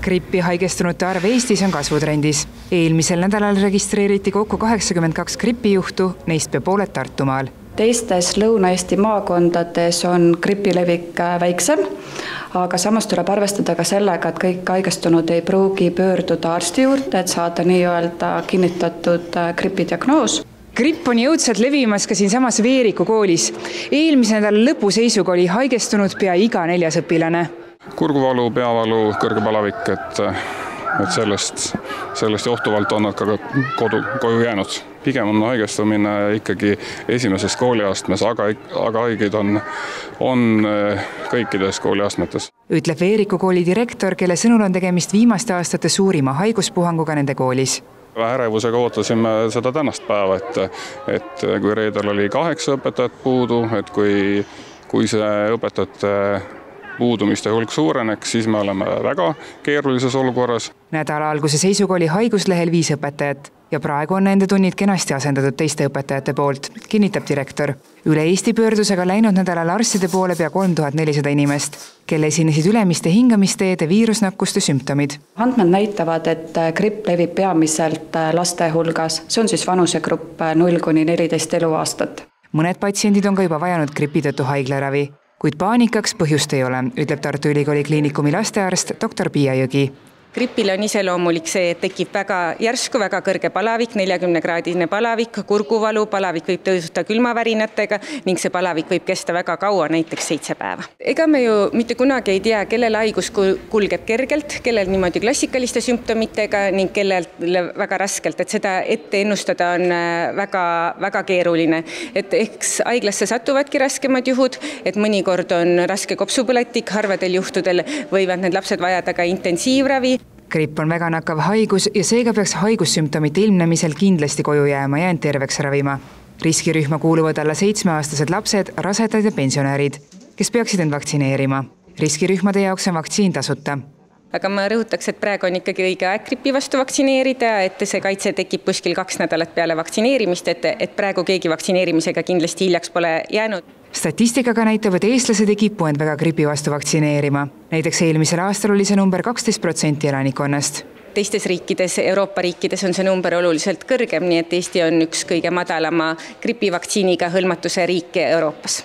Grippi haigestunute arv Eestis on kasvutrendis. Eelmisel nädalal registreeriti kokku 82 gripijuhtu, neist pea pooled Tartumaal. Teistes Lõuna-Eesti maakondades on gripi levik väiksem, aga samas tuleb arvestada ka sellega, et kõik haigestunud ei pruugi pöörduda arsti juurde, et saada nii-öelda kinnitatud gripidiagnoos. Gripp on jõudsalt levimas ka siinsamas Veeriku koolis. Eelmise nädala lõpuseisuga oli haigestunud pea iga 4. õpilane. Kurguvalu, peavalu, kõrge palavik, et sellest johtuvalt on nad ka koju jäänud. Pigem on haigestumine ikkagi esimeses kooliastmes, aga haigeid on kõikides kooliastmetes. Ütleb Veeriku kooli direktor, kelle sõnul on tegemist viimaste aastate suurima haiguspuhanguga nende koolis. Ärevusega ootasime seda tänast päeva, et kui reedel oli 8 õpetajat puudu, et kui see õpetajate puudumiste hulk suureneks, siis me oleme väga keerulises olukorras. Nädala alguse seisuga oli haiguslehel 5 õpetajat ja praegu on nende tunnid kenasti asendatud teiste õpetajate poolt, kinnitab direktor. Üle Eesti pöördus aga läinud nädalal arstide poole pea 3400 inimest, kelle esinesid ülemiste hingamisteede viirusnakkuste sümptomid. Andmed näitavad, et gripp levib peamiselt laste hulgas, see on siis vanusegrupp 0–14 eluaastat. Mõned patsiendid on ka juba vajanud gripi tõttu haiglaravi, kuid paanikaks põhjust ei ole, ütleb Tartu Ülikooli kliinikumi lastearst dr. Piia Jõgi. Gripil on iseloomulik see, et tekib väga järsku, väga kõrge palavik, 40-kraadine palavik, kurguvalu, palavik võib tõusta külmavärinatega ning see palavik võib kesta väga kaua, näiteks 7 päeva. Ega me ju mitte kunagi ei tea, kellel haigus kulgeb kergelt, kellel niimoodi klassikaliste sümptomitega ning kellel väga raskelt, et seda ette ennustada on väga keeruline. Et eks haiglasse satuvadki raskemad juhud, et mõnikord on raske kopsupõletik, harvadel juhtudel võivad need lapsed vajada ka intensiivravi. Gripp on väga nakkav haigus ja seega peaks haigussümptomite ilmnemisel kindlasti koju jääma ja end terveks ravima. Riskirühma kuuluvad alla 7-aastased lapsed, rasedad ja pensionärid, kes peaksid end vaktsineerima. Riskirühmade jaoks on vaktsiin tasuta. Aga ma rõhutaks, et praegu on ikkagi õige aeg gripi vastu vaktsineerida, et see kaitse tekib kuskil 2 nädalat peale vaktsineerimist, et praegu keegi vaktsineerimisega kindlasti hiljaks pole jäänud. Statistikaga näitab, et eestlased ei kipu end väga gripi vastu vaktsineerima. Näiteks eelmisel aastal oli see number 12% elanikonnast. Teistes riikides, Euroopa riikides on see number oluliselt kõrgem, nii et Eesti on üks kõige madalama gripivaktsiiniga hõlmatuse riike Euroopas.